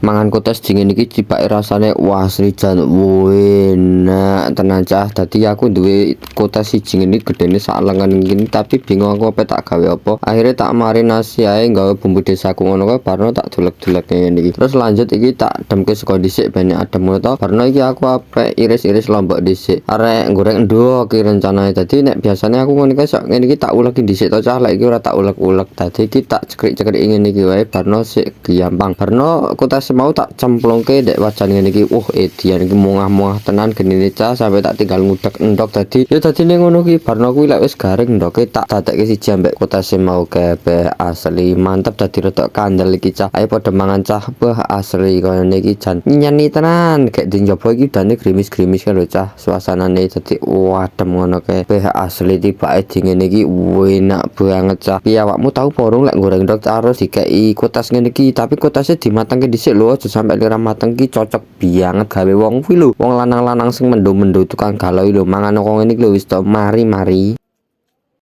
mangan kotes dingin iki cipake rasane wah asli jan enak tenan cah. Dadi aku duwe kotes siji ngene gedene sak lengan gini tapi bingung aku apa tak gawe apa. Akhirnya tak marinasi ae gawe bumbu desaku ngono kae barno tak dolek-dolek ngene iki. Terus lanjut iki tak demke sego dhisik banyak adem ngono to. Barno iki aku ape iris-iris lombok dhisik. Arek goreng ndok iki rencanane. Dadi nek biasane aku ngono kae sok ngene iki tak uleki dhisik to cah. Lek iki ora tak ulek-ulek. Dadi iki tak cekrik-cekrik ngene iki wae barno sik gampang. Barno kotes mau tak cemplungke dek wajan ngene iki. Edian iki mungah-mungah tenan genine cah sampai tak tinggal ngudek endok tadi. Ya tadi ning ngono ki barno kuwi lek wis garing ndoke tak dadekke siji ambek kotes mau kebe asli mantep dadi rodok kandel iki cah. Ayo padha mangan cah. Wah asli koyo iki jan nyeni tenan kayak di njobo iki dane grimis-grimis kan lho cah. Suasanane dadi wadem ngono kae. Asli tibake dingin iki enak banget cah. Piye awakmu tahu porong lek goreng ndok harus dikei kotes ngene iki tapi kotesnya dimatengke dhisik lho aja sampai lira mateng ki cocok banget gawe wong kuwi lho. Wong lanang-lanang sing mendo-mendo tukang galau lho mangan kok ngene iki lho wis to mari-mari.